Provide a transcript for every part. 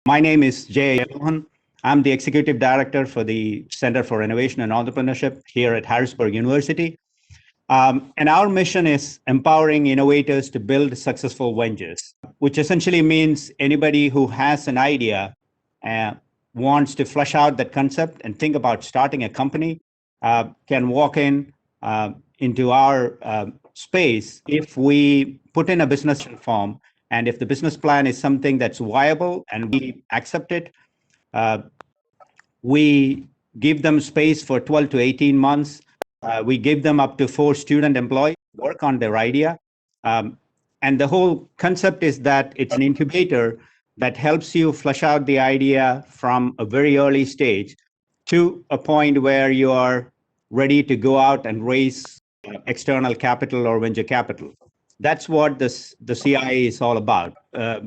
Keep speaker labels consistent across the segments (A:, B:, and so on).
A: My name is Jay Johan. I'm the Executive Director for the Center for Innovation and Entrepreneurship here at Harrisburg University. And our mission is empowering innovators to build successful ventures, which essentially means anybody who has an idea and wants to flesh out that concept and think about starting a company can walk into our space if we put in a business form. And if the business plan is something that's viable and we accept it, we give them space for 12 to 18 months. We give them up to 4 student employees work on their idea. And the whole concept is that it's an incubator that helps you flesh out the idea from a very early stage to a point where you are ready to go out and raise external capital or venture capital. That's what the CIE is all about.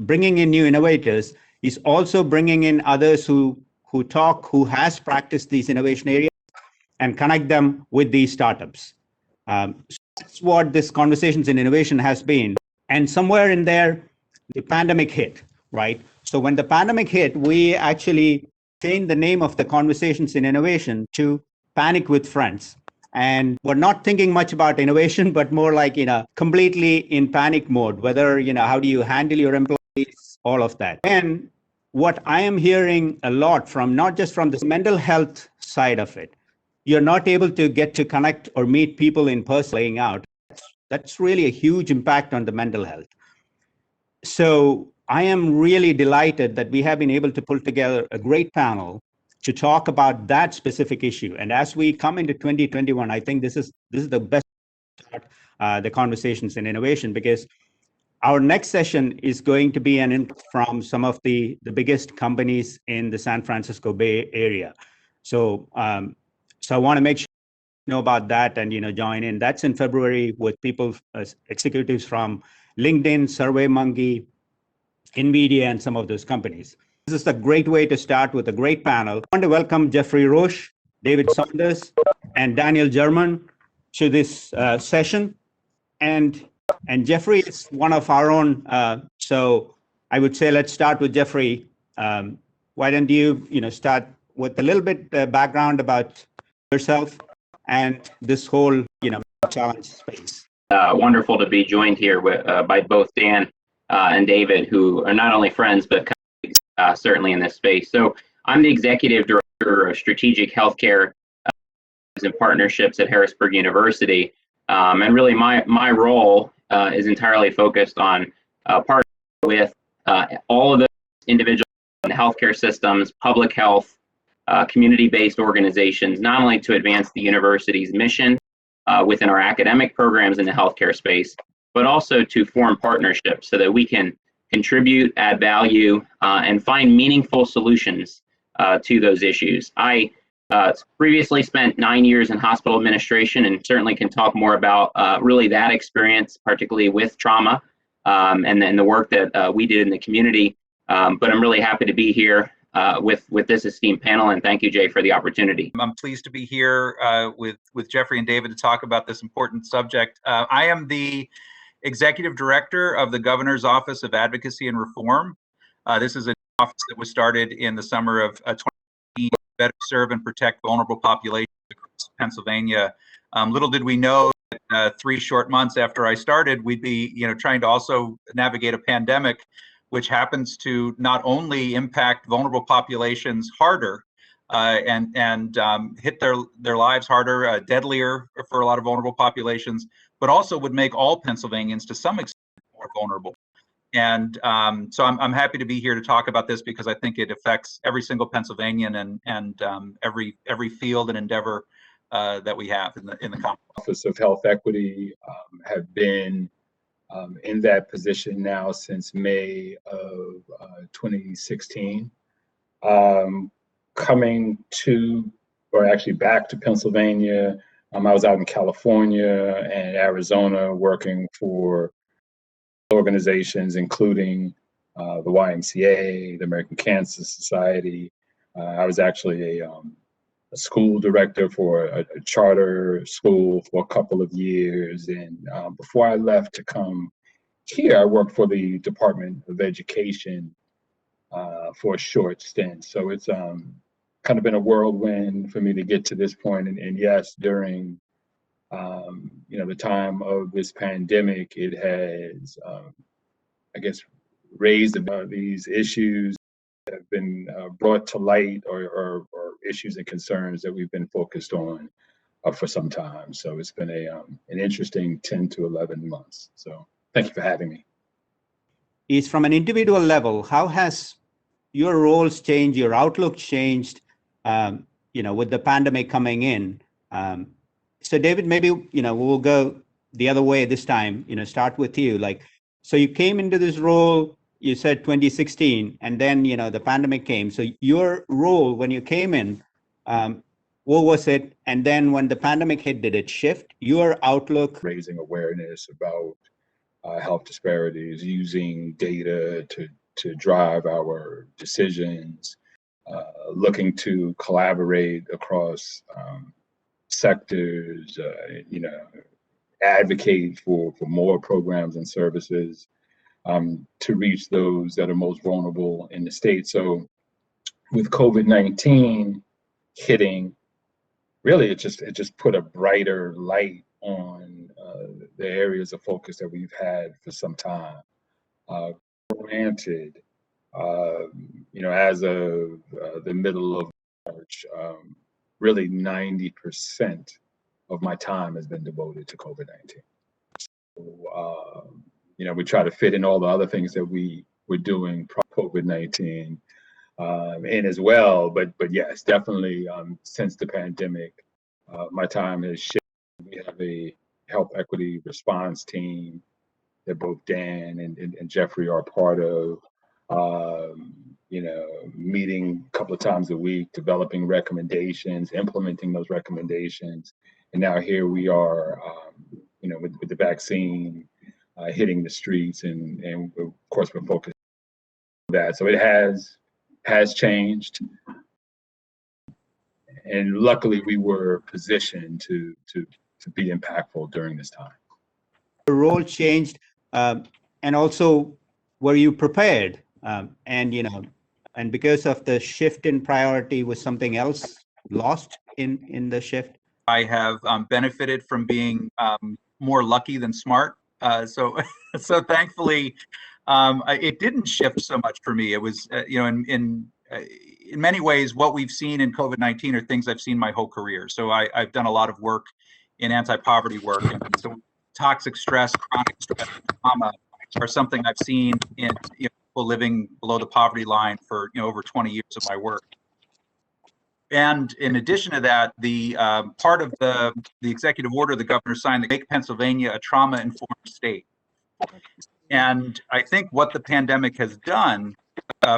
A: Bringing in new innovators is also bringing in others who has practiced these innovation areas and connect them with these startups. So that's what this Conversations in Innovation has been. And somewhere in there, the pandemic hit, right? So when the pandemic hit, we actually changed the name of the Conversations in Innovation to Panic with Friends. And we're not thinking much about innovation, but more like, completely in panic mode, whether, how do you handle your employees, all of that. And what I am hearing a lot from, not just from the mental health side of it, you're not able to get to connect or meet people in person laying out. That's really a huge impact on the mental health. So I am really delighted that we have been able to pull together a great panel to talk about that specific issue. And as we come into 2021, I think this is the best start, the Conversations in Innovation, because our next session is going to be an input from some of the biggest companies in the San Francisco Bay Area. So I want to make sure you know about that and join in. That's in February with people, executives from LinkedIn, SurveyMonkey, NVIDIA, and some of those companies. This is a great way to start with a great panel. I want to welcome Jeffrey Roche, David Saunders, and Daniel German to this session. And Jeffrey is one of our own. So I would say let's start with Jeffrey. Why don't you start with a little bit background about yourself and this whole challenge space.
B: Wonderful to be joined here by both Dan and David, who are not only friends but certainly in this space. So I'm the Executive Director of Strategic Healthcare and Partnerships at Harrisburg University. And really my role is entirely focused on partnering with all of the individuals in the healthcare systems, public health, community-based organizations, not only to advance the university's mission within our academic programs in the healthcare space, but also to form partnerships so that we can contribute, add value, and find meaningful solutions to those issues. I previously spent 9 years in hospital administration and certainly can talk more about really that experience, particularly with trauma and then the work that we did in the community. But I'm really happy to be here with this esteemed panel, and thank you, Jay, for the opportunity.
C: I'm pleased to be here with Jeffrey and David to talk about this important subject. I am the Executive Director of the Governor's Office of Advocacy and Reform. This is an office that was started in the summer of 2018 to better serve and protect vulnerable populations across Pennsylvania. Little did we know that 3 short months after I started, we'd be trying to also navigate a pandemic, which happens to not only impact vulnerable populations harder and hit their lives harder, deadlier for a lot of vulnerable populations, but also would make all Pennsylvanians to some extent more vulnerable. And so I'm happy to be here to talk about this because I think it affects every single Pennsylvanian and every field and endeavor that we have in the Commonwealth.
D: Office of Health Equity have been in that position now since May of 2016. Coming to, or actually back to Pennsylvania, I was out in California and Arizona working for organizations, including the YMCA, the American Cancer Society. I was actually a school director for a charter school for a couple of years. And before I left to come here, I worked for the Department of Education for a short stint. So it's kind of been a whirlwind for me to get to this point. And yes, during the time of this pandemic, it has, I guess, raised these issues that have been brought to light, or issues and concerns that we've been focused on for some time. So it's been an interesting 10 to 11 months. So thank you for having me.
A: Is from an individual level, how has your roles changed, your outlook changed, with the pandemic coming in? So David, maybe, we'll go the other way this time, start with you. So you came into this role, you said 2016, and then, the pandemic came. So your role when you came in, what was it? And then when the pandemic hit, did it shift your outlook?
D: Raising awareness about health disparities, using data to drive our decisions, looking to collaborate across sectors, advocate for more programs and services to reach those that are most vulnerable in the state. So with COVID-19 hitting, really it just put a brighter light on the areas of focus that we've had for some time. Granted, as of the middle of March, really 90% of my time has been devoted to COVID-19. So, we try to fit in all the other things that we were doing pro-COVID-19 in as well. But yes, definitely since the pandemic, my time has shifted. We have a health equity response team that both Dan and Jeffrey are part of, meeting a couple of times a week, developing recommendations, implementing those recommendations. And now here we are, with the vaccine hitting the streets, and of course we're focused on that. So it has changed. And luckily we were positioned to be impactful during this time.
A: The role changed, and also were you prepared? And because of the shift in priority, was something else lost in the shift?
C: I have benefited from being more lucky than smart. So thankfully, it didn't shift so much for me. It was, in many ways, what we've seen in COVID-19 are things I've seen my whole career. So I've done a lot of work in anti-poverty work, and so toxic stress, chronic stress, trauma are something I've seen in people living below the poverty line for over 20 years of my work. And in addition to that, the part of the executive order the governor signed that make Pennsylvania a trauma-informed state. And I think what the pandemic has done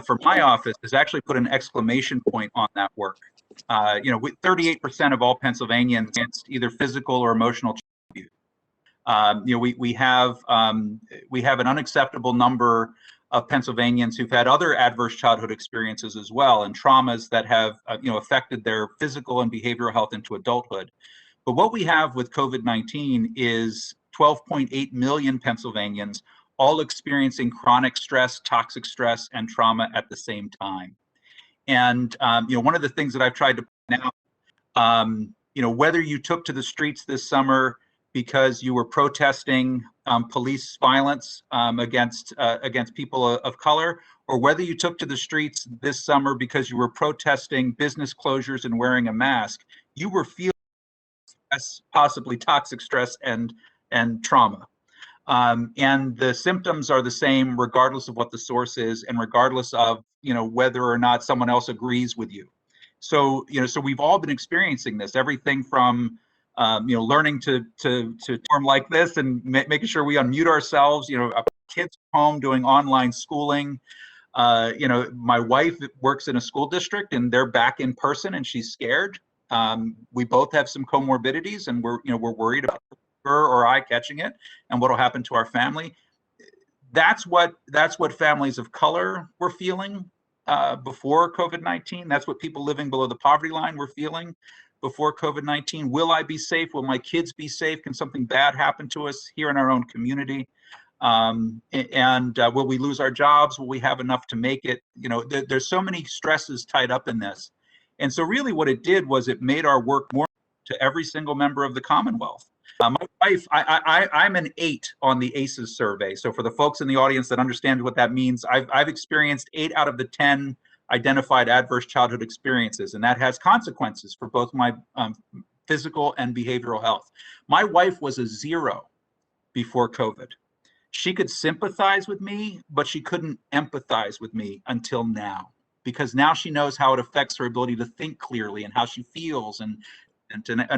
C: for my office is actually put an exclamation point on that work. With 38% of all Pennsylvanians against either physical or emotional abuse. We have an unacceptable number of Pennsylvanians who've had other adverse childhood experiences as well, and traumas that have affected their physical and behavioral health into adulthood. But what we have with COVID-19 is 12.8 million Pennsylvanians all experiencing chronic stress, toxic stress, and trauma at the same time. And one of the things that I've tried to point out, whether you took to the streets this summer because you were protesting police violence against people of color, or whether you took to the streets this summer because you were protesting business closures and wearing a mask, you were feeling stress, possibly toxic stress and trauma. And the symptoms are the same regardless of what the source is, and regardless of whether or not someone else agrees with you. So so we've all been experiencing this, everything from learning to form like this and making sure we unmute ourselves, kids home doing online schooling. My wife works in a school district and they're back in person and she's scared. We both have some comorbidities and we're worried about her or I catching it and what will happen to our family. That's what families of color were feeling before COVID-19. That's what people living below the poverty line were feeling before COVID-19. Will I be safe? Will my kids be safe? Can something bad happen to us here in our own community? And will we lose our jobs? Will we have enough to make it? You know, there's so many stresses tied up in this. And so really what it did was it made our work more to every single member of the Commonwealth. My wife, I'm an 8 on the ACEs survey. So for the folks in the audience that understand what that means, I've experienced 8 out of the 10 identified adverse childhood experiences, and that has consequences for both my physical and behavioral health. My wife was a 0 before COVID. She could sympathize with me, but she couldn't empathize with me until now, because now she knows how it affects her ability to think clearly and how she feels and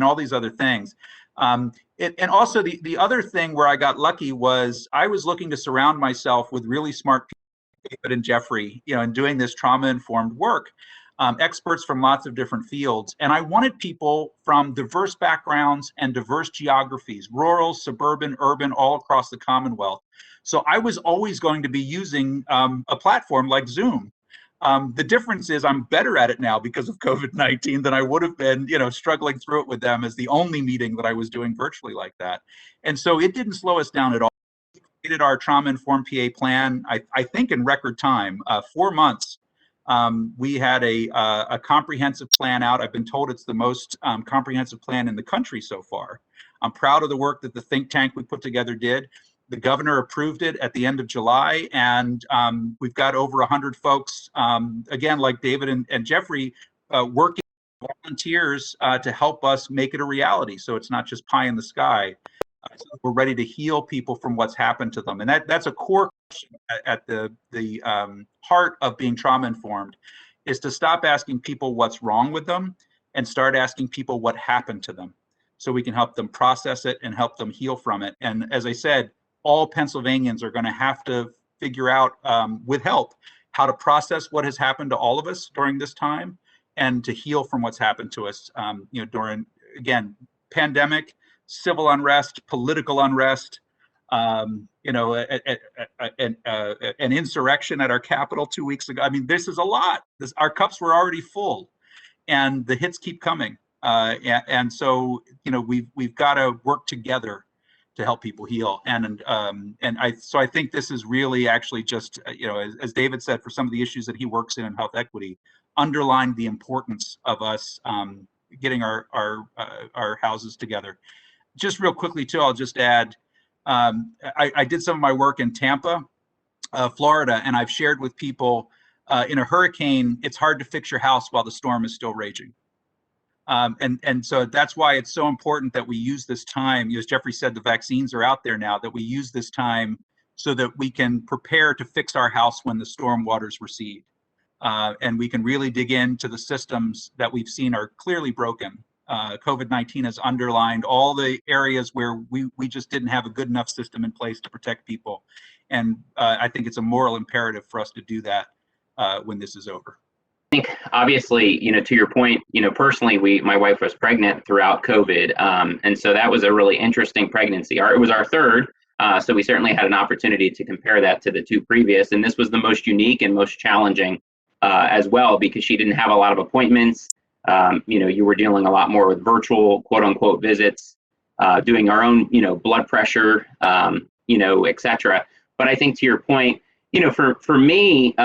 C: all these other things. And also the other thing where I got lucky was I was looking to surround myself with really smart people, David and Jeffrey, you know, and doing this trauma-informed work, experts from lots of different fields. And I wanted people from diverse backgrounds and diverse geographies, rural, suburban, urban, all across the Commonwealth. So I was always going to be using a platform like Zoom. The difference is I'm better at it now because of COVID-19 than I would have been, you know, struggling through it with them as the only meeting that I was doing virtually like that. And so it didn't slow us down at all. We created our trauma-informed PA plan, I think in record time, 4 months. We had a comprehensive plan out. I've been told it's the most comprehensive plan in the country so far. I'm proud of the work that the think tank we put together did. The governor approved it at the end of July, and we've got over 100 folks, again, like David and Jeffrey, working with volunteers to help us make it a reality, so it's not just pie in the sky. So we're ready to heal people from what's happened to them, and that's a core question at the heart of being trauma-informed, is to stop asking people what's wrong with them and start asking people what happened to them, so we can help them process it and help them heal from it. And as I said, all Pennsylvanians are going to have to figure out, with help, how to process what has happened to all of us during this time and to heal from what's happened to us, you know, during, again, pandemic, civil unrest, political unrest, you know, an insurrection at our Capitol 2 weeks ago. I mean, this is a lot. Our cups were already full, and the hits keep coming. And so, you know, we've got to work together to help people heal. And I think this is really actually just, you know, as David said, for some of the issues that he works in health equity, underlined the importance of us getting our houses together. Just real quickly too, I'll just add, I did some of my work in Tampa, Florida, and I've shared with people in a hurricane, it's hard to fix your house while the storm is still raging. And so that's why it's so important that we use this time. As Jeffrey said, the vaccines are out there now, that we use this time so that we can prepare to fix our house when the storm waters recede. And we can really dig into the systems that we've seen are clearly broken. COVID-19 has underlined all the areas where we just didn't have a good enough system in place to protect people. And I think it's a moral imperative for us to do that when this is over.
B: I think obviously, you know, to your point, you know, personally, my wife was pregnant throughout COVID. And so that was a really interesting pregnancy. It was our third. So we certainly had an opportunity to compare that to the 2 previous. And this was the most unique and most challenging as well, because she didn't have a lot of appointments. You know, you were dealing a lot more with virtual, quote unquote, visits, doing our own, you know, blood pressure, you know, et cetera. But I think to your point, you know, for me,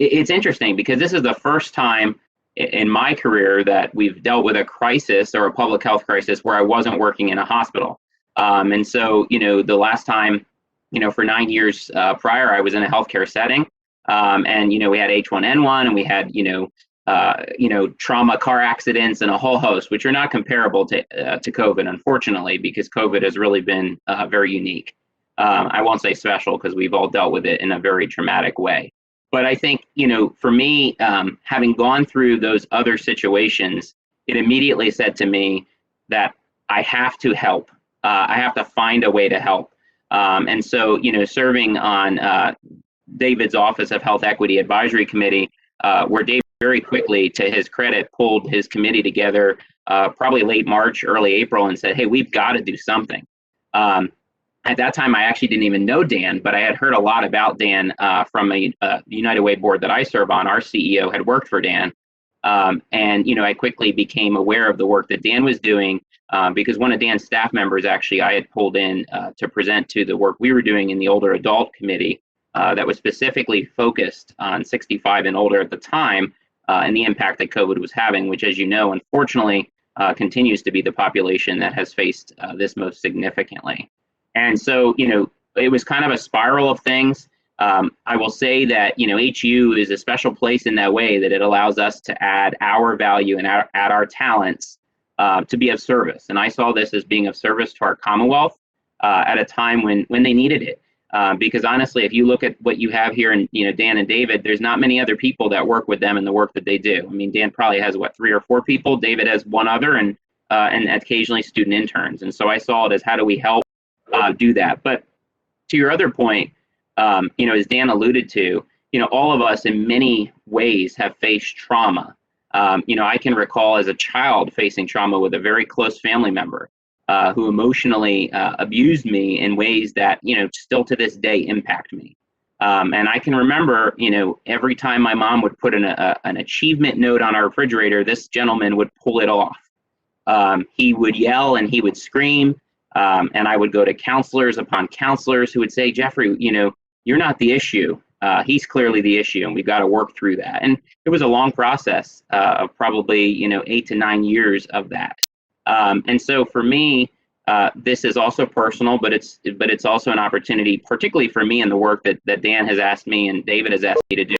B: it's interesting because this is the first time in my career that we've dealt with a crisis or a public health crisis where I wasn't working in a hospital. And so, you know, the last time, you know, for 9 years prior, I was in a healthcare setting. And, you know, we had H1N1 and we had, you know, trauma car accidents and a whole host, which are not comparable to COVID, unfortunately, because COVID has really been very unique. I won't say special because we've all dealt with it in a very traumatic way. But I think, you know, for me, having gone through those other situations, it immediately said to me that I have to help. I have to find a way to help. And so, you know, serving on David's Office of Health Equity Advisory Committee, where David very quickly, to his credit, pulled his committee together probably late March, early April, and said, hey, we've got to do something. At that time, I actually didn't even know Dan, but I had heard a lot about Dan from a United Way board that I serve on. Our CEO had worked for Dan. And, I quickly became aware of the work that Dan was doing because one of Dan's staff members, actually, I had pulled in to present to the work we were doing in the older adult committee that was specifically focused on 65 and older at the time and the impact that COVID was having, which, as you know, unfortunately, continues to be the population that has faced this most significantly. And so, it was kind of a spiral of things. I will say that, HU is a special place in that way that it allows us to add our value and add our talents to be of service. And I saw this as being of service to our Commonwealth at a time when they needed it. Because honestly, if you look at what you have here, and Dan and David, there's not many other people that work with them in the work that they do. I mean, Dan probably has 3 or 4 people. David has 1 other, and occasionally student interns. And so I saw it as, how do we help do that? But to your other point, as Dan alluded to, all of us in many ways have faced trauma. I can recall as a child facing trauma with a very close family member who emotionally abused me in ways that, still to this day impact me. And I can remember, every time my mom would put an achievement note on our refrigerator, this gentleman would pull it off. He would yell and he would scream. And I would go to counselors upon counselors who would say, Jeffrey, you're not the issue. He's clearly the issue, and we've got to work through that. And it was a long process of probably, 8 to 9 years of that. And so for me, this is also personal, but it's also an opportunity, particularly for me in the work that Dan has asked me and David has asked me to do,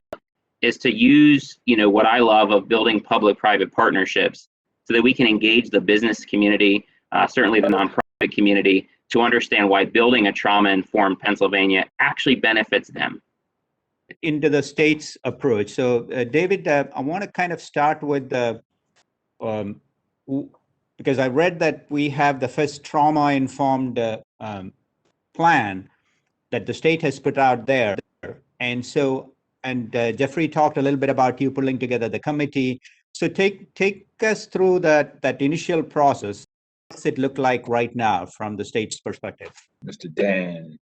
B: is to use, what I love of building public-private partnerships so that we can engage the business community, certainly the nonprofit community, to understand why building a trauma-informed Pennsylvania actually benefits them.
A: Into the state's approach. So, David, I want to kind of start with the, because I read that we have the first trauma-informed plan that the state has put out there. And so, Jeffrey talked a little bit about you pulling together the committee. So take us through that initial process. What's it look like right now from the state's perspective?
D: Mr. Dan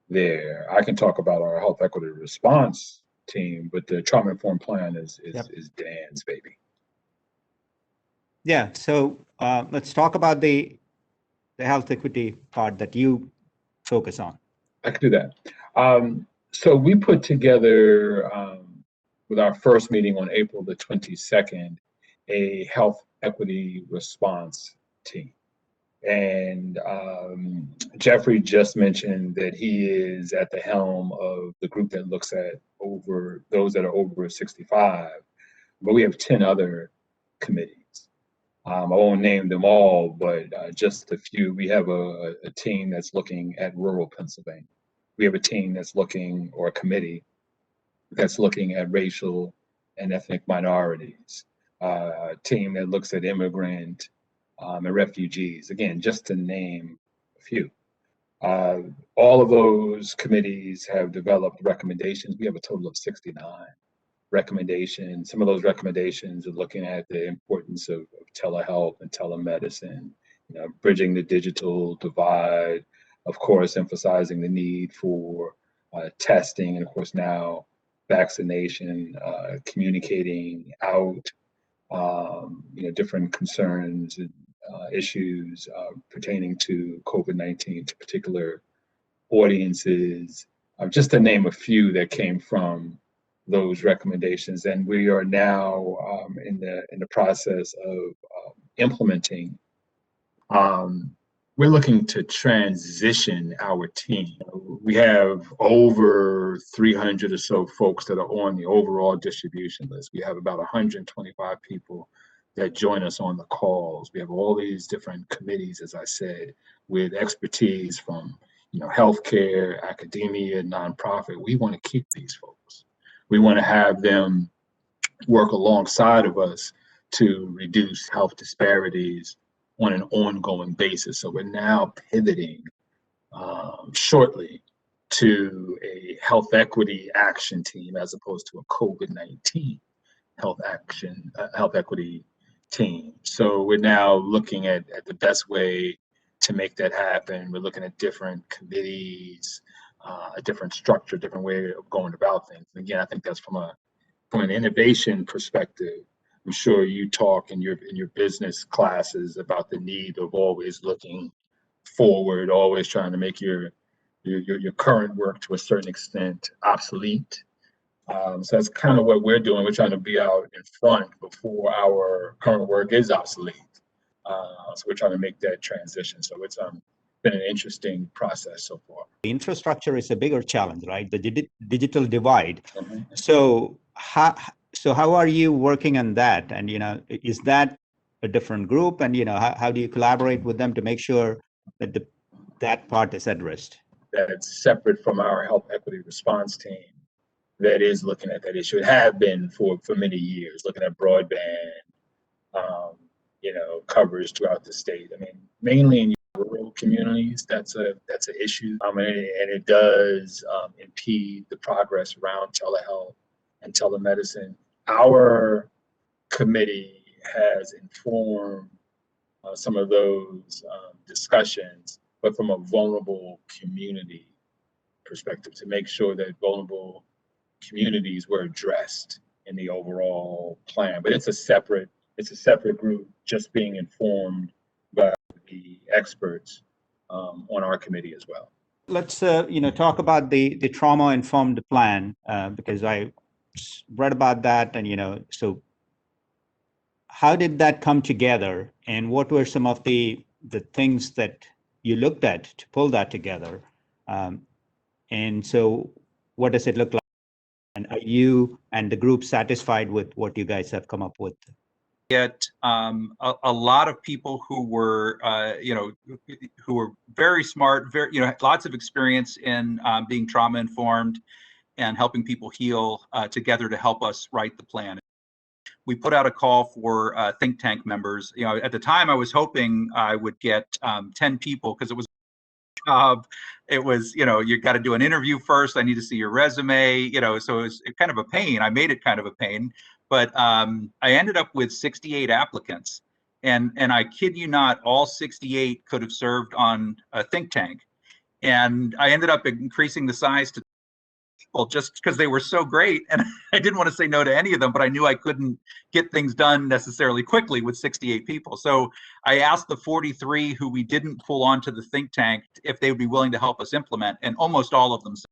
D: there, I can talk about our health equity response team, but the trauma-informed plan is Dan's baby.
A: Yeah, so let's talk about the health equity part that you focus on.
D: I can do that. So we put together, with our first meeting on April the 22nd, a health equity response team. And Jeffrey just mentioned that he is at the helm of the group that looks at those that are over 65, but we have 10 other committees. I won't name them all, but just a few. We have a team that's looking at rural Pennsylvania. We have a team that's looking, or a committee that's looking at racial and ethnic minorities, a team that looks at immigrant and refugees, again, just to name a few. All of those committees have developed recommendations. We have a total of 69 recommendations. Some of those recommendations are looking at the importance of telehealth and telemedicine, bridging the digital divide, of course, emphasizing the need for testing, and of course now vaccination, communicating out, different concerns and issues pertaining to COVID-19 to particular audiences, just to name a few that came from those recommendations. And we are now in the process of implementing. We're looking to transition our team. We have over 300 or so folks that are on the overall distribution list. We have about 125 people that join us on the calls. We have all these different committees, as I said, with expertise from healthcare, academia, nonprofit. We want to keep these folks. We want to have them work alongside of us to reduce health disparities on an ongoing basis. So we're now pivoting shortly to a health equity action team as opposed to a COVID-19 health equity team. So we're now looking at the best way to make that happen. We're looking at different committees, a different structure, different way of going about things. And again, I think that's from an innovation perspective, I'm sure you talk in your business classes about the need of always looking forward, always trying to make your current work to a certain extent obsolete. So that's kind of what we're doing. We're trying to be out in front before our current work is obsolete. So we're trying to make that transition. So it's been an interesting process so far.
A: The infrastructure is a bigger challenge, right? The digital divide.
D: Mhm.
A: So how are you working on that? And is that a different group? And how do you collaborate with them to make sure that that part is addressed?
D: That's separate from our health equity response team that is looking at that issue. It have been for many years, looking at broadband, coverage throughout the state. I mean, mainly in rural communities, that's an issue, and it does impede the progress around telehealth and telemedicine. Our committee has informed some of those discussions, but from a vulnerable community perspective, to make sure that vulnerable communities were addressed in the overall plan. But it's a separate group, just being informed by the experts on our committee as well.
A: Let's talk about the trauma-informed plan, because I read about that, and so how did that come together, and what were some of the things that you looked at to pull that together? And so what does it look like? And are you and the group satisfied with what you guys have come up with?
C: Get a lot of people who were who were very smart, very lots of experience in being trauma informed and helping people heal together to help us write the plan. We put out a call for think tank members. At the time I was hoping I would get 10 people, because it was a job. It was, you got to do an interview first. I need to see your resume, so it was kind of a pain. I made it kind of a pain. But I ended up with 68 applicants, and I kid you not, all 68 could have served on a think tank. And I ended up increasing the size to people just because they were so great, and I didn't want to say no to any of them, but I knew I couldn't get things done necessarily quickly with 68 people. So I asked the 43 who we didn't pull onto the think tank if they would be willing to help us implement, and almost all of them said.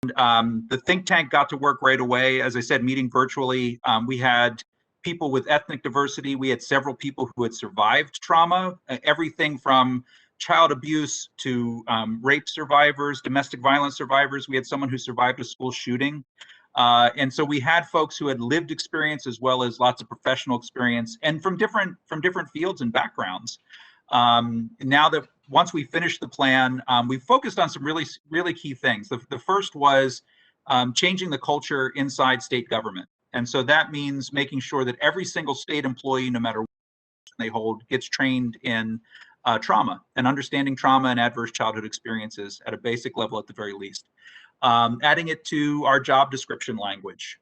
C: The think tank got to work right away. As I said, meeting virtually. We had people with ethnic diversity. We had several people who had survived trauma, everything from child abuse to rape survivors, domestic violence survivors. We had someone who survived a school shooting. And so we had folks who had lived experience as well as lots of professional experience, and from different fields and backgrounds. Now that once we finished the plan, we focused on some really key things. The first was changing the culture inside state government. And so that means making sure that every single state employee, no matter what they hold, gets trained in trauma and understanding trauma and adverse childhood experiences at a basic level at the very least. Adding it to our job description language,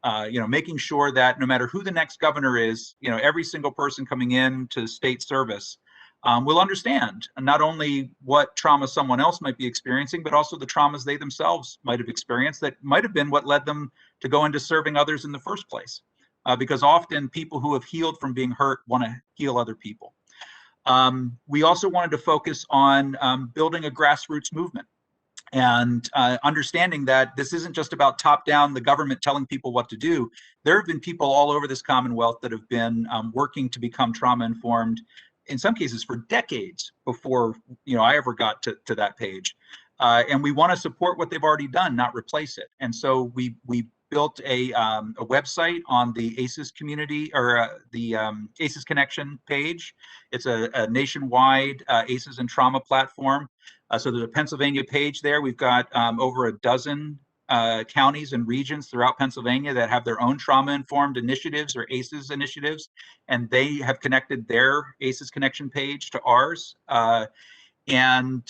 C: making sure that no matter who the next governor is, every single person coming in to state service will understand not only what trauma someone else might be experiencing, but also the traumas they themselves might have experienced that might have been what led them to go into serving others in the first place. Because often people who have healed from being hurt want to heal other people. We also wanted to focus on building a grassroots movement and understanding that this isn't just about top down, the government telling people what to do. There have been people all over this Commonwealth that have been working to become trauma informed, in some cases for decades before I ever got to that page. And we want to support what they've already done, not replace it. And so we built a website on the ACEs community, or the ACEs Connection page. It's a nationwide ACEs and trauma platform. So there's a Pennsylvania page there. We've got over a dozen counties and regions throughout Pennsylvania that have their own trauma-informed initiatives or ACEs initiatives, and they have connected their ACEs Connection page to ours. And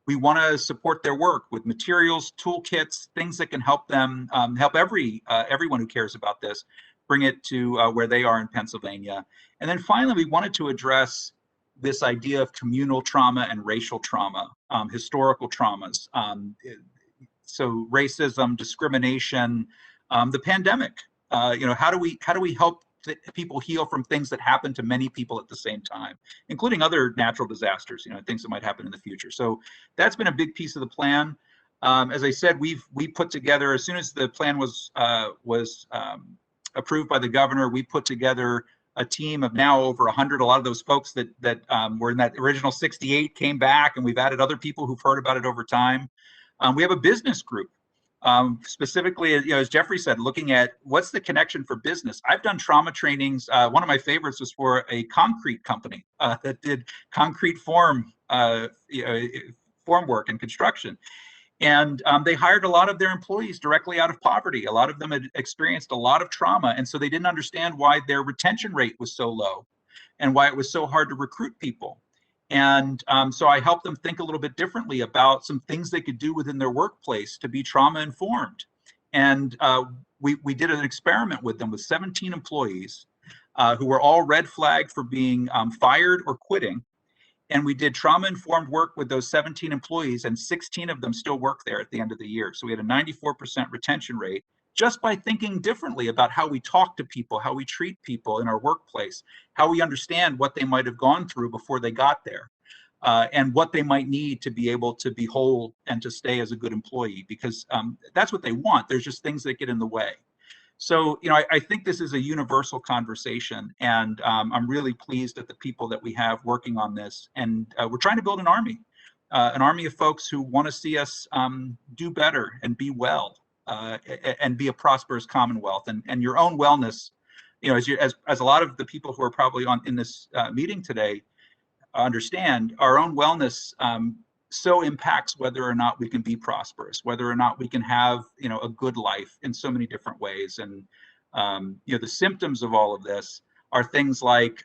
C: we want to support their work with materials, toolkits, things that can help them, help everyone who cares about this, bring it to where they are in Pennsylvania. And then finally, we wanted to address this idea of communal trauma and racial trauma, historical traumas. So racism, discrimination, the pandemic. How do we help people heal from things that happen to many people at the same time, including other natural disasters, things that might happen in the future. So that's been a big piece of the plan. As I said, we put together, as soon as the plan was approved by the governor, we put together a team of now over 100. A lot of those folks that were in that original 68 came back, and we've added other people who've heard about it over time. We have a business group, specifically, as Jeffrey said, looking at what's the connection for business. I've done trauma trainings. One of my favorites was for a concrete company that did concrete form work and construction. And they hired a lot of their employees directly out of poverty. A lot of them had experienced a lot of trauma. And so they didn't understand why their retention rate was so low and why it was so hard to recruit people. And so I helped them think a little bit differently about some things they could do within their workplace to be trauma informed. And we did an experiment with them with 17 employees who were all red flagged for being fired or quitting. And we did trauma-informed work with those 17 employees, and 16 of them still work there at the end of the year. So we had a 94% retention rate just by thinking differently about how we talk to people, how we treat people in our workplace, how we understand what they might have gone through before they got there, and what they might need to be able to be whole and to stay as a good employee, because that's what they want. There's just things that get in the way. So, I think this is a universal conversation, and I'm really pleased at the people that we have working on this. And we're trying to build an army of folks who want to see us do better and be well and be a prosperous Commonwealth. And your own wellness, as a lot of the people who are probably in this meeting today understand, our own wellness so impacts whether or not we can be prosperous, whether or not we can have, a good life in so many different ways. And, the symptoms of all of this are things like,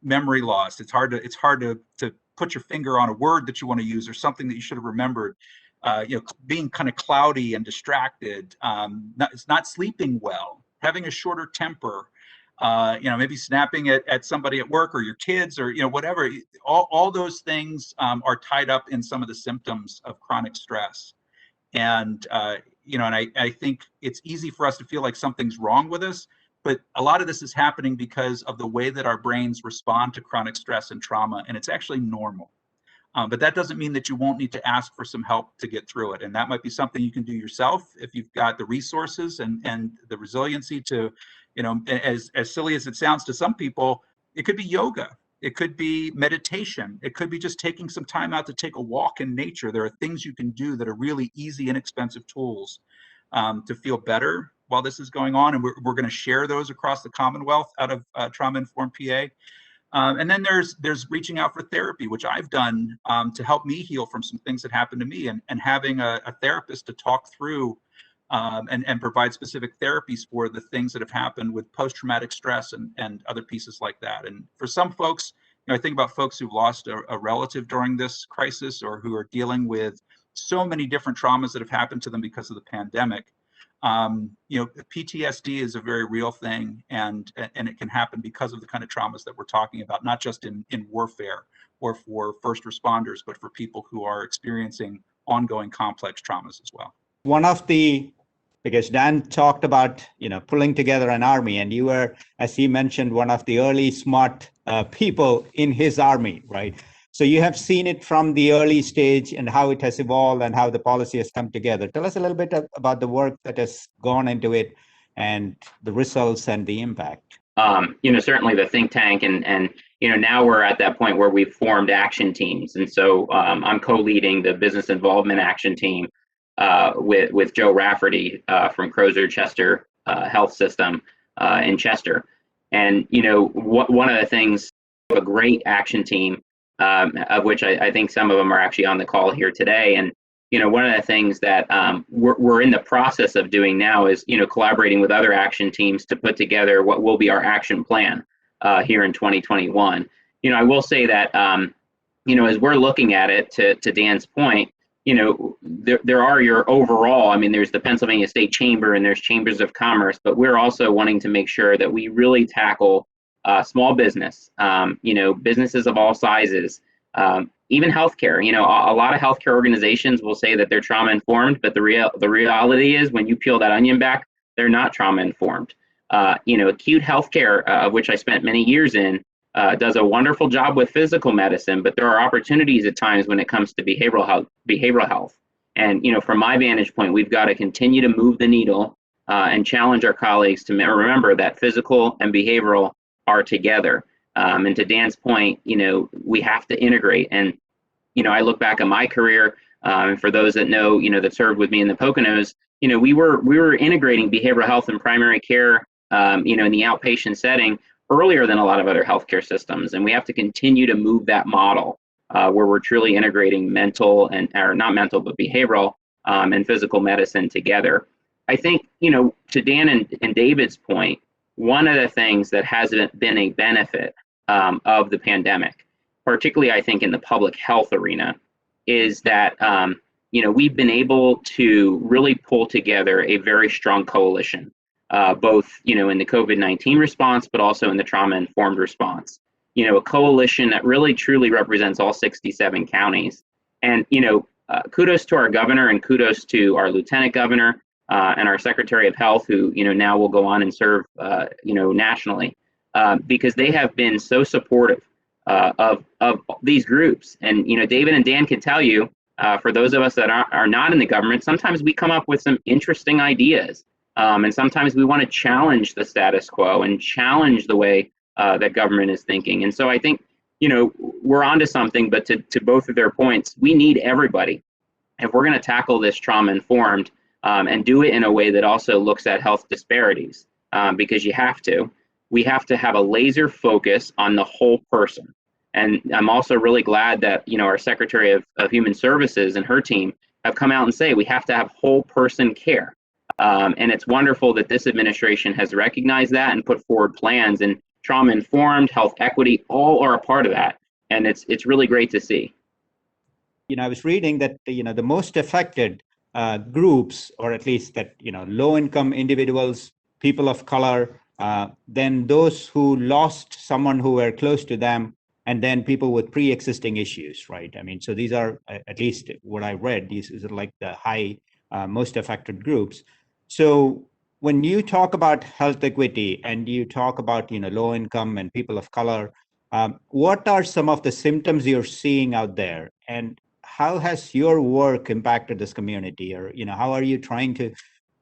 C: memory loss. It's hard to put your finger on a word that you want to use or something that you should have remembered. Being kind of cloudy and distracted, not sleeping well, having a shorter temper, maybe snapping at somebody at work or your kids or, whatever. All those things are tied up in some of the symptoms of chronic stress. And, I think it's easy for us to feel like something's wrong with us, but a lot of this is happening because of the way that our brains respond to chronic stress and trauma, and it's actually normal. But that doesn't mean that you won't need to ask for some help to get through it. And that might be something you can do yourself if you've got the resources and the resiliency to, as silly as it sounds to some people, it could be yoga. It could be meditation. It could be just taking some time out to take a walk in nature. There are things you can do that are really easy, inexpensive tools to feel better while this is going on. And we're going to share those across the Commonwealth out of Trauma Informed PA. And then there's reaching out for therapy, which I've done to help me heal from some things that happened to me, and having a therapist to talk through and provide specific therapies for the things that have happened with post-traumatic stress and other pieces like that. And for some folks, I think about folks who've lost a relative during this crisis, or who are dealing with so many different traumas that have happened to them because of the pandemic. PTSD is a very real thing, and it can happen because of the kind of traumas that we're talking about, not just in warfare or for first responders, but for people who are experiencing ongoing complex traumas as well.
A: Because Dan talked about, pulling together an army, and you were, as he mentioned, one of the early smart people in his army, right? So you have seen it from the early stage and how it has evolved and how the policy has come together. Tell us a little bit about the work that has gone into it and the results and the impact.
B: Certainly the think tank and now we're at that point where we've formed action teams. And so I'm co-leading the business involvement action team with Joe Rafferty from Crozer Chester Health System in Chester. And, one of the things, a great action team, of which I think some of them are actually on the call here today. And, one of the things that we're in the process of doing now is, collaborating with other action teams to put together what will be our action plan here in 2021. I will say that, as we're looking at it, to Dan's point, there are your overall, there's the Pennsylvania State Chamber and there's chambers of commerce, but we're also wanting to make sure that we really tackle small business, businesses of all sizes, even healthcare. A lot of healthcare organizations will say that they're trauma informed, but the reality is, when you peel that onion back, they're not trauma informed. acute healthcare, of which I spent many years in, does a wonderful job with physical medicine, but there are opportunities at times when it comes to behavioral health. And, from my vantage point, we've got to continue to move the needle and challenge our colleagues to remember that physical and behavioral are together. And to Dan's point, we have to integrate. And, I look back at my career, and for those that know, that served with me in the Poconos, we were integrating behavioral health and primary care, in the outpatient setting earlier than a lot of other healthcare systems. And we have to continue to move that model where we're truly integrating mental or not mental, but behavioral and physical medicine together. I think, to Dan and David's point, one of the things that has been a benefit of the pandemic, particularly I think in the public health arena, is that we've been able to really pull together a very strong coalition, both in the COVID-19 response, but also in the trauma-informed response. A coalition that really truly represents all 67 counties. And kudos to our governor and kudos to our lieutenant governor and our Secretary of Health, who now will go on and serve nationally, because they have been so supportive of these groups. And David and Dan can tell you, for those of us that are not in the government, sometimes we come up with some interesting ideas, and sometimes we want to challenge the status quo and challenge the way that government is thinking. And so I think we're onto something. But to both of their points, we need everybody if we're going to tackle this trauma-informed and do it in a way that also looks at health disparities, because we have to have a laser focus on the whole person. And I'm also really glad that our Secretary of Human Services and her team have come out and say we have to have whole person care. And it's wonderful that this administration has recognized that and put forward plans, and trauma-informed, health equity, all are a part of that. And it's really great to see.
A: I was reading that the most affected groups, or at least that low-income individuals, people of color, then those who lost someone who were close to them, and then people with pre-existing issues, right? I mean, so these are, at least what I read, these are like the most affected groups. So when you talk about health equity and you talk about low income and people of color, what are some of the symptoms you're seeing out there, and how has your work impacted this community? Or how are you trying to,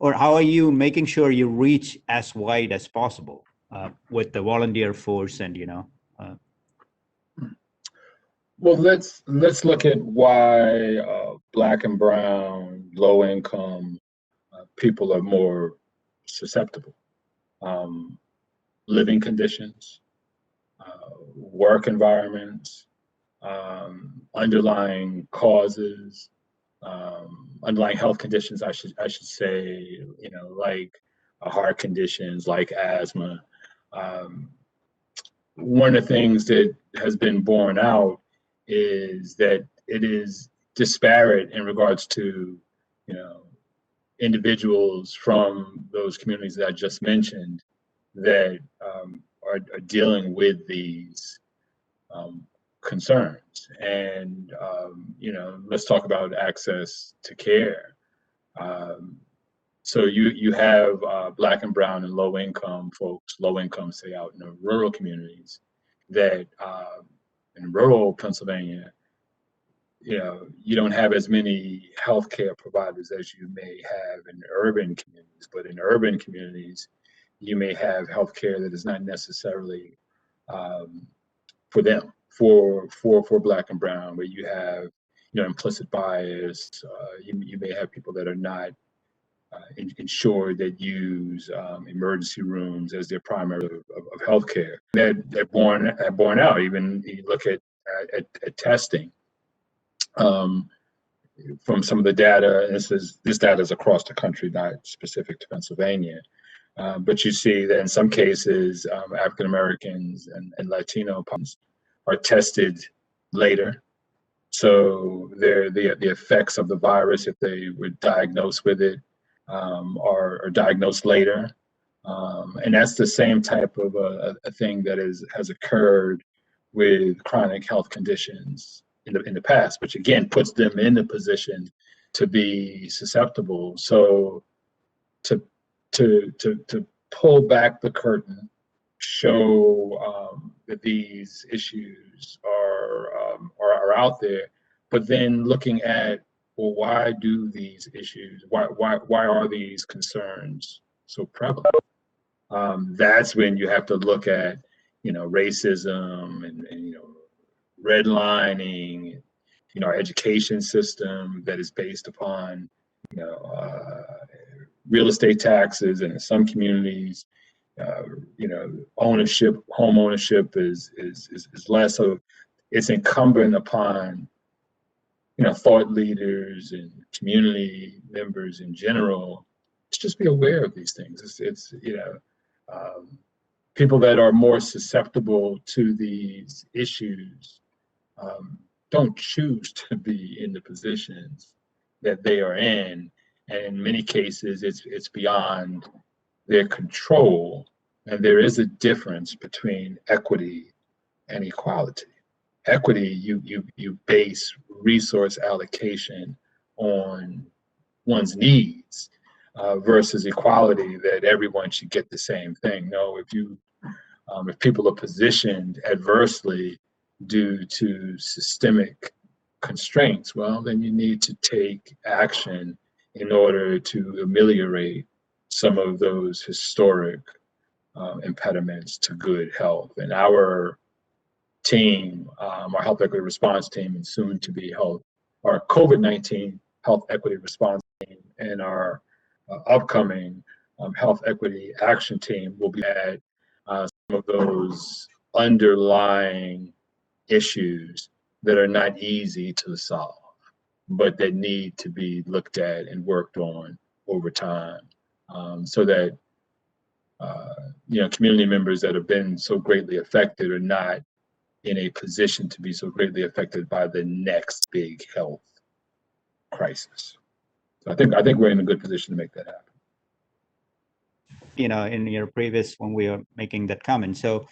A: or how are you making sure you reach as wide as possible with the volunteer force and
D: Well, let's look at why Black and brown, low income people are more susceptible. Living conditions, work environments, underlying causes, underlying health conditions, I should say, like heart conditions, like asthma. One of the things that has been borne out is that it is disparate in regards to, individuals from those communities that I just mentioned that are dealing with these concerns. And, let's talk about access to care. So you have Black and brown and low income folks, low income, say out in the rural communities, that in rural Pennsylvania, you don't have as many healthcare providers as you may have in urban communities. But in urban communities, you may have healthcare that is not necessarily for them, for Black and brown, where you have implicit bias. You may have people that are not insured, that use emergency rooms as their primary of healthcare. They're born out. Even you look at testing. From some of the data, and this data is across the country, not specific to Pennsylvania, but you see that in some cases, African Americans and Latino are tested later. So the effects of the virus, if they were diagnosed with it, are diagnosed later. And that's the same type of a thing that has occurred with chronic health conditions in the past, which again puts them in the position to be susceptible. So to pull back the curtain, show that these issues are out there, but then looking at, well, why do these issues, why are these concerns so prevalent? That's when you have to look at, racism and redlining, our education system that is based upon, real estate taxes, and in some communities, home ownership is less. So it's incumbent upon, thought leaders and community members in general to just be aware of these things. It's people that are more susceptible to these issues don't choose to be in the positions that they are in, and in many cases, it's beyond their control. And there is a difference between equity and equality. Equity, you base resource allocation on one's needs, versus equality, that everyone should get the same thing. No, if people are positioned adversely due to systemic constraints, well, then you need to take action in order to ameliorate some of those historic impediments to good health. And our team, our health equity response team, and soon to be our COVID-19 health equity response team, and our upcoming health equity action team will be at some of those underlying issues that are not easy to solve, but that need to be looked at and worked on over time, so that community members that have been so greatly affected are not in a position to be so greatly affected by the next big health crisis. So I think we're in a good position to make that happen.
A: In your previous, when we were making that comment, so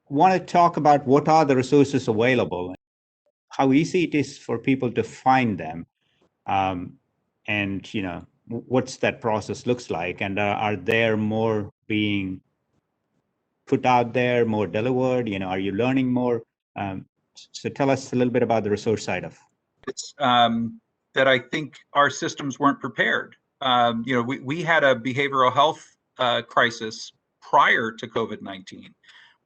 A: want to talk about what are the resources available, how easy it is for people to find them, and what's that process looks like, and are there more being put out there, more delivered? Are you learning more? So tell us a little bit about the resource side of
C: it's that I think our systems weren't prepared. We had a behavioral health crisis prior to COVID-19,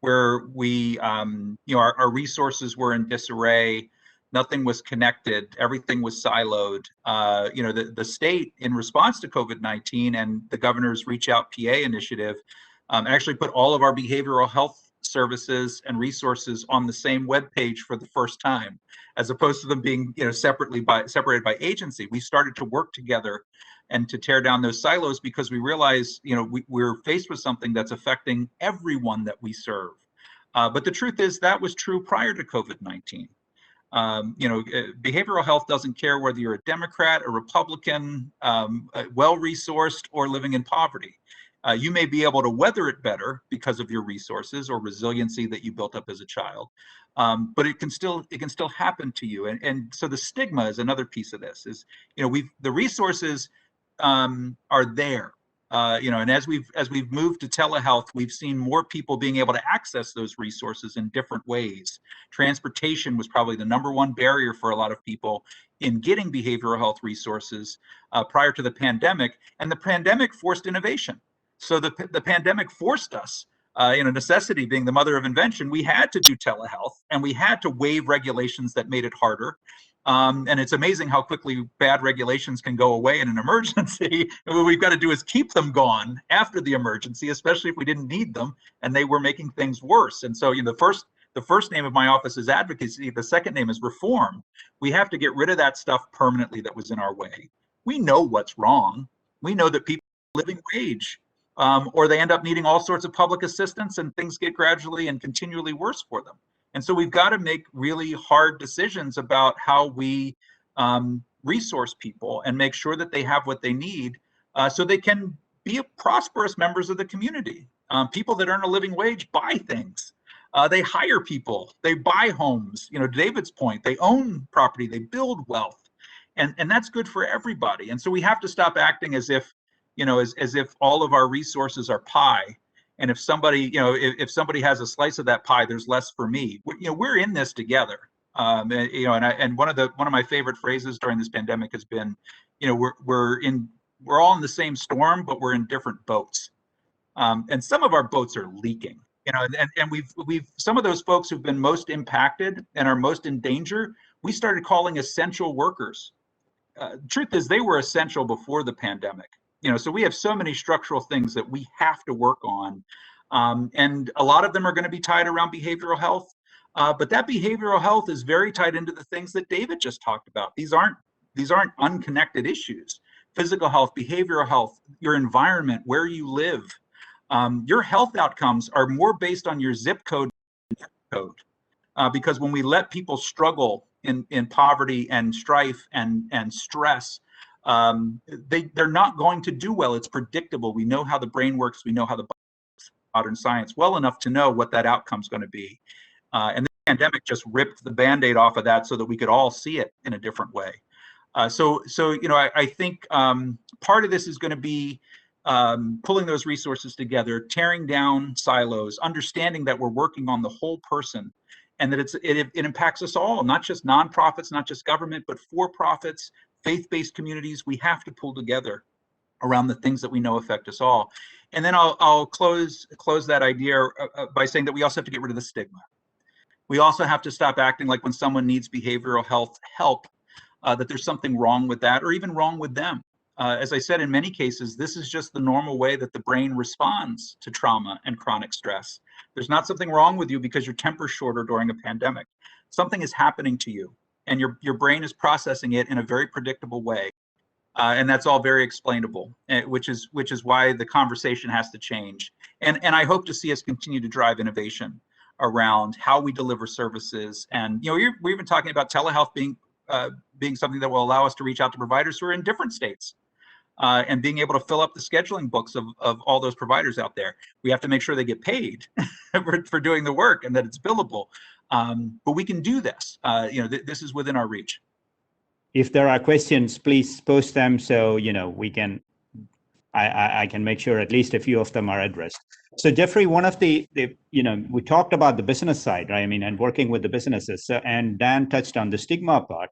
C: where we, our resources were in disarray. Nothing was connected. Everything was siloed. The state, in response to COVID-19 and the governor's Reach Out PA initiative, actually put all of our behavioral health services and resources on the same web page for the first time, as opposed to them being separated by agency. We started to work together and to tear down those silos, because we realized we're faced with something that's affecting everyone that we serve. But the truth is that was true prior to COVID-19. Behavioral health doesn't care whether you're a Democrat, a Republican, well-resourced, or living in poverty. You may be able to weather it better because of your resources or resiliency that you built up as a child, but it can still happen to you. And so the stigma is another piece of this. Is the resources are there, and as we've moved to telehealth, we've seen more people being able to access those resources in different ways. Transportation was probably the #1 barrier for a lot of people in getting behavioral health resources prior to the pandemic, and the pandemic forced innovation. So the pandemic forced us, necessity being the mother of invention, we had to do telehealth, and we had to waive regulations that made it harder. And it's amazing how quickly bad regulations can go away in an emergency. And what we've got to do is keep them gone after the emergency, especially if we didn't need them and they were making things worse. And so the first name of my office is advocacy. The second name is reform. We have to get rid of that stuff permanently that was in our way. We know what's wrong. We know that people are living wage, or they end up needing all sorts of public assistance, and things get gradually and continually worse for them. And so we've got to make really hard decisions about how we resource people and make sure that they have what they need, so they can be prosperous members of the community. People that earn a living wage buy things. They hire people. They buy homes. To David's point, they own property. They build wealth. And that's good for everybody. And so we have to stop acting as if as if all of our resources are pie. And if somebody, if somebody has a slice of that pie, there's less for me. We're in this together. And one of my favorite phrases during this pandemic has been, we're all in the same storm, but we're in different boats. And some of our boats are leaking. And we've some of those folks who've been most impacted and are most in danger, we started calling essential workers. Truth is, they were essential before the pandemic. So we have so many structural things that we have to work on, and a lot of them are going to be tied around behavioral health. But that behavioral health is very tied into the things that David just talked about. These aren't unconnected issues. Physical health, behavioral health, your environment, where you live. Your health outcomes are more based on your zip code, because when we let people struggle in poverty and strife and stress, they're not going to do well. It's predictable. We know how the brain works. We know how the body works, modern science well enough to know what that outcome's going to be. And the pandemic just ripped the Band-Aid off of that so that we could all see it in a different way. So I think part of this is going to be pulling those resources together, tearing down silos, understanding that we're working on the whole person, and that it impacts us all, not just nonprofits, not just government, but for-profits, faith-based communities. We have to pull together around the things that we know affect us all. And then I'll close that idea by saying that we also have to get rid of the stigma. We also have to stop acting like when someone needs behavioral health help, that there's something wrong with that or even wrong with them. As I said, in many cases, this is just the normal way that the brain responds to trauma and chronic stress. There's not something wrong with you because your temper's shorter during a pandemic. Something is happening to you, and your brain is processing it in a very predictable way. And that's all very explainable, which is why the conversation has to change. And I hope to see us continue to drive innovation around how we deliver services. And we're even talking about telehealth being something that will allow us to reach out to providers who are in different states, and being able to fill up the scheduling books of all those providers out there. We have to make sure they get paid for doing the work and that it's billable. But we can do this. This is within our reach.
A: If there are questions, please post them so we can. I can make sure at least a few of them are addressed. So Jeffrey, one of the we talked about the business side, right? I mean, and working with the businesses, and Dan touched on the stigma part.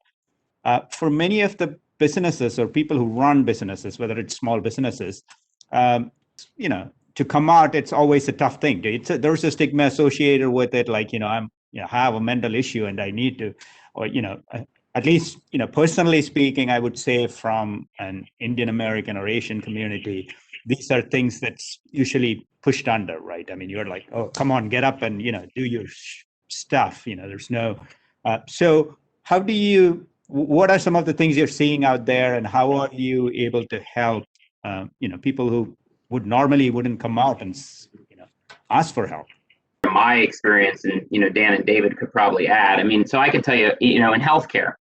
A: For many of the businesses or people who run businesses, whether it's small businesses, to come out, it's always a tough thing. There's a stigma associated with it, like I have a mental issue and I need to, or at least personally speaking, I would say from an Indian American or Asian community, these are things that's usually pushed under, right? I mean, you're like, oh, come on, get up and do your stuff. There's no. So how do you? What are some of the things you're seeing out there, and how are you able to help people who wouldn't come out and ask for help?
B: From my experience, and Dan and David could probably add. I mean, so I can tell you, in healthcare,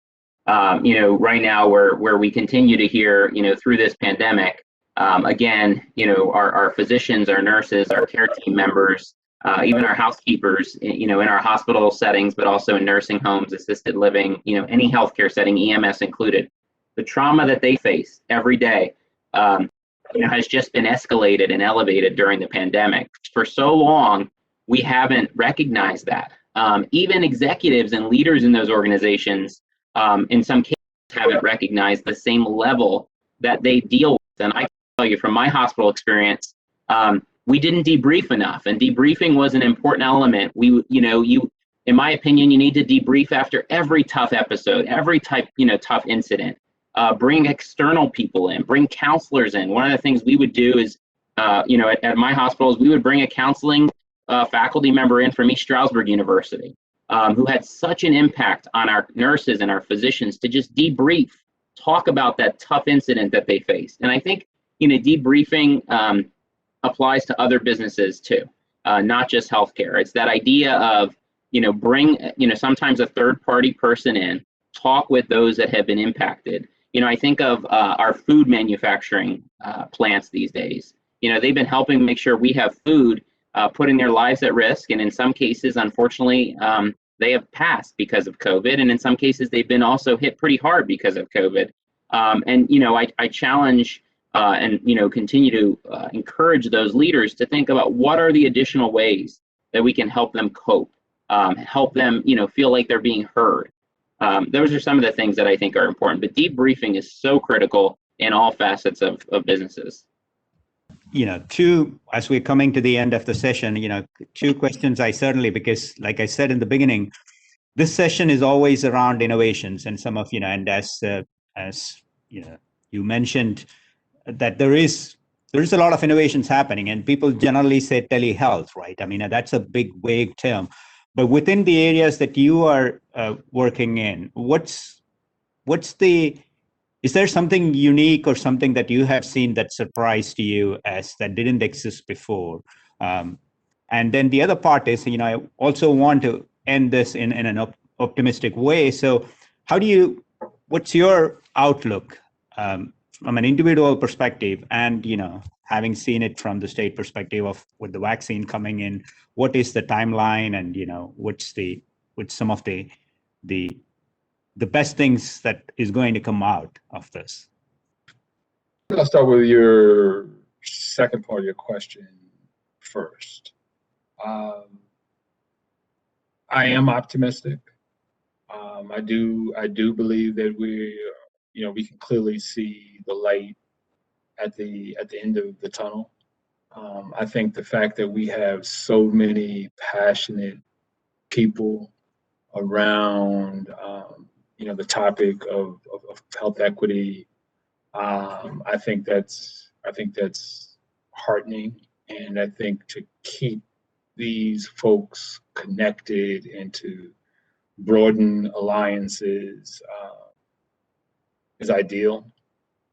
B: right now where we continue to hear, through this pandemic, again, our physicians, our nurses, our care team members, even our housekeepers, in our hospital settings, but also in nursing homes, assisted living, any healthcare setting, EMS included, the trauma that they face every day, has just been escalated and elevated during the pandemic. For so long, we haven't recognized that. Even executives and leaders in those organizations, in some cases, haven't recognized the same level that they deal with. And I can tell you from my hospital experience, we didn't debrief enough, and debriefing was an important element. In my opinion, you need to debrief after every tough episode, every tough incident. Bring external people in, bring counselors in. One of the things we would do is, at my hospitals, we would bring a counseling faculty member in from East Stroudsburg University, who had such an impact on our nurses and our physicians to just debrief, talk about that tough incident that they faced. And I think, debriefing applies to other businesses too, not just healthcare. It's that idea of, bring, sometimes a third-party person in, talk with those that have been impacted. I think of our food manufacturing plants these days. They've been helping make sure we have food, putting their lives at risk. And in some cases, unfortunately, they have passed because of COVID. And in some cases, they've been also hit pretty hard because of COVID. I challenge and continue to encourage those leaders to think about what are the additional ways that we can help them cope, help them feel like they're being heard. Those are some of the things that I think are important. But debriefing is so critical in all facets of businesses.
A: As we're coming to the end of the session, two questions because like I said in the beginning, this session is always around innovations and some of, and as you mentioned that there is a lot of innovations happening, and people generally say telehealth, right? I mean, that's a big, vague term, but within the areas that you are working in, is there something unique or something that you have seen that surprised you as that didn't exist before? And then the other part is, I also want to end this in an optimistic way. So what's your outlook from an individual perspective, and having seen it from the state perspective of with the vaccine coming in, what is the timeline, and what's some of the best things that is going to come out of this?
D: I'll start with your second part of your question first. I am optimistic. I do believe that we can clearly see the light at the end of the tunnel. I think the fact that we have so many passionate people around the topic of health equity, I think that's heartening, and I think to keep these folks connected and to broaden alliances is ideal.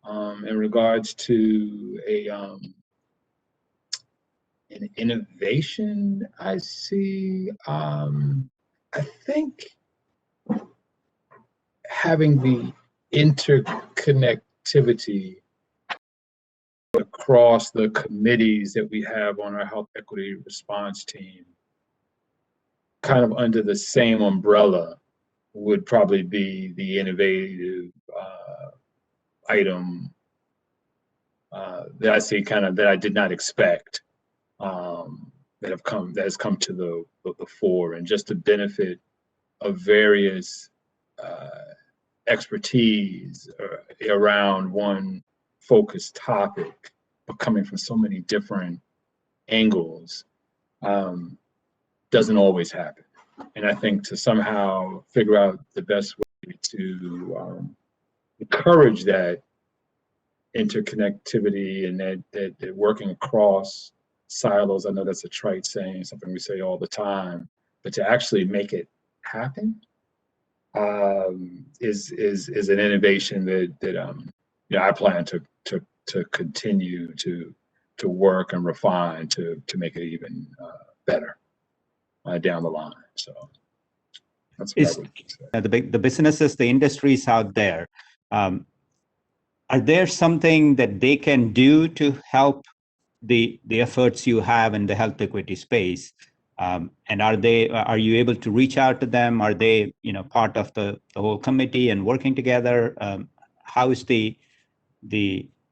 D: In regards to an innovation I see, I think having the interconnectivity across the committees that we have on our health equity response team, kind of under the same umbrella, would probably be the innovative item that I see, that I did not expect, that has come to the fore, and just the benefit of various expertise around one focused topic, but coming from so many different angles, doesn't always happen. And I think to somehow figure out the best way to encourage that interconnectivity and that working across silos, I know that's a trite saying, something we say all the time, but to actually make it happen is an innovation that I plan to continue to work and refine to make it even better down the line. So that's what I would say.
A: The businesses, the industries out there, are there something that they can do to help the efforts you have in the health equity space? And are you able to reach out to them? Are they part of the whole committee and working together? How is the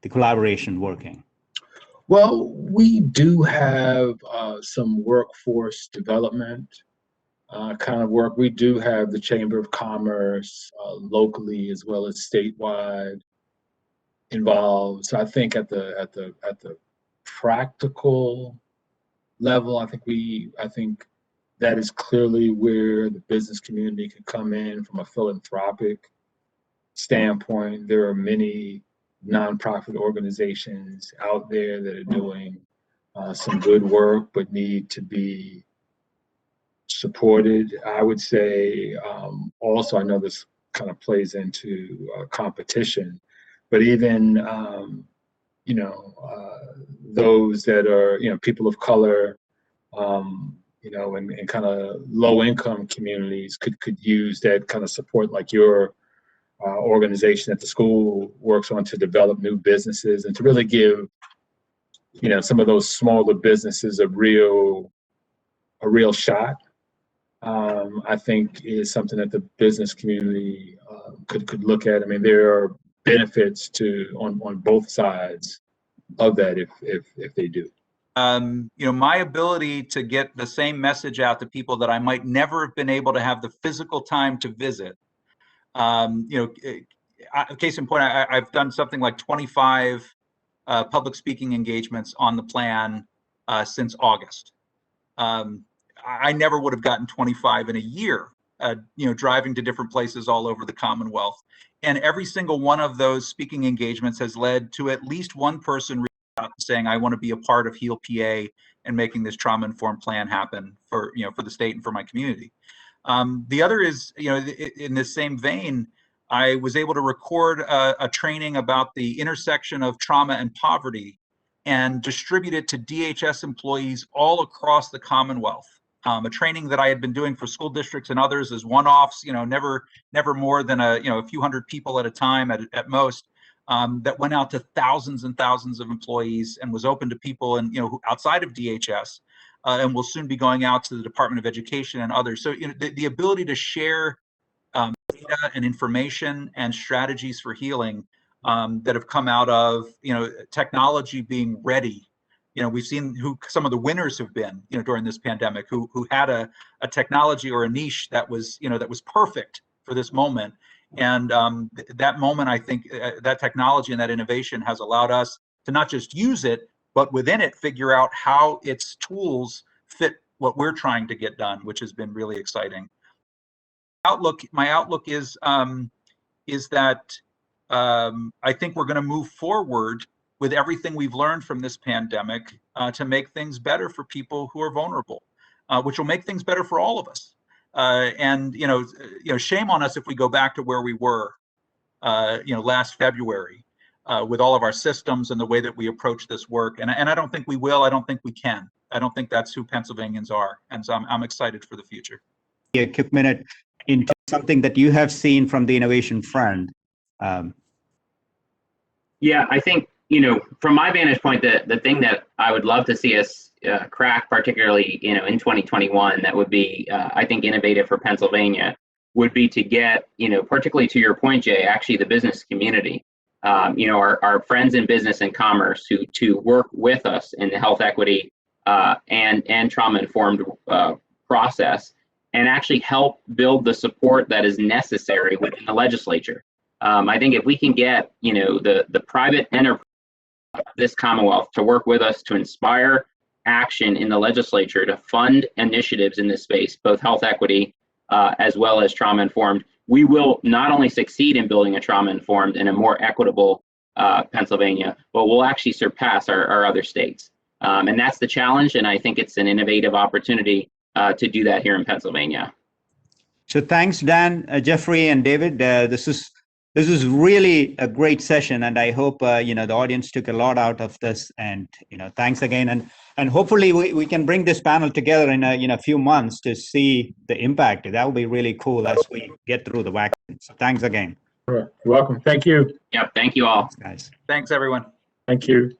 A: collaboration working?
D: Well, we do have some workforce development kind of work. We do have the Chamber of Commerce locally as well as statewide involved. So I think at the practical level, I think that is clearly where the business community can come in from a philanthropic standpoint. There are many nonprofit organizations out there that are doing some good work, but need to be supported. I would say also, I know this kind of plays into competition, but even those that are people of color, and kind of low income communities could use that kind of support, like your organization at the school works on, to develop new businesses and to really give some of those smaller businesses a real shot. I think is something that the business community could look at. I mean, there are benefits on both sides of that if they do.
C: My ability to get the same message out to people that I might never have been able to have the physical time to visit. Case in point, I've done something like 25 public speaking engagements on the plan since August. I never would have gotten 25 in a year, driving to different places all over the Commonwealth. And every single one of those speaking engagements has led to at least one person saying, I want to be a part of Heal PA and making this trauma-informed plan happen for the state and for my community. The other is, in this same vein, I was able to record a training about the intersection of trauma and poverty and distribute it to DHS employees all across the Commonwealth. A training that I had been doing for school districts and others as one-offs, never more than a few hundred people at a time at most. That went out to thousands and thousands of employees and was open to people outside of DHS, and will soon be going out to the Department of Education and others. So the ability to share data and information and strategies for healing that have come out of technology being ready. We've seen who some of the winners have been during this pandemic, who had a technology or a niche that was that was perfect for this moment. And that moment, I think that technology and that innovation has allowed us to not just use it, but within it, figure out how its tools fit what we're trying to get done, which has been really exciting. My outlook is that I think we're going to move forward with everything we've learned from this pandemic to make things better for people who are vulnerable, which will make things better for all of us. And shame on us if we go back to where we were, last February, with all of our systems and the way that we approach this work. And I don't think we will. I don't think we can. I don't think that's who Pennsylvanians are. And so I'm excited for the future.
A: A quick minute into something that you have seen from the innovation front.
B: Yeah, I think, from my vantage point, the thing that I would love to see us crack, particularly, in 2021, that would be, I think, innovative for Pennsylvania, would be to get, particularly to your point, Jay, actually the business community, our friends in business and commerce to work with us in the health equity and trauma-informed process, and actually help build the support that is necessary within the legislature. I think if we can get, the private enterprise of this Commonwealth to work with us to inspire action in the legislature to fund initiatives in this space, both health equity as well as trauma-informed, we will not only succeed in building a trauma-informed and a more equitable Pennsylvania, but we'll actually surpass our other states. And that's the challenge, and I think it's an innovative opportunity to do that here in Pennsylvania.
A: So thanks, Dan, Jeffrey, and David. This is really a great session, and I hope the audience took a lot out of this. And thanks again, and hopefully we can bring this panel together in a few months to see the impact. That will be really cool as we get through the vaccine. So thanks again.
D: You're welcome. Thank you.
B: Yep. Thank you all.
A: Thanks, guys.
C: Thanks, everyone.
D: Thank you.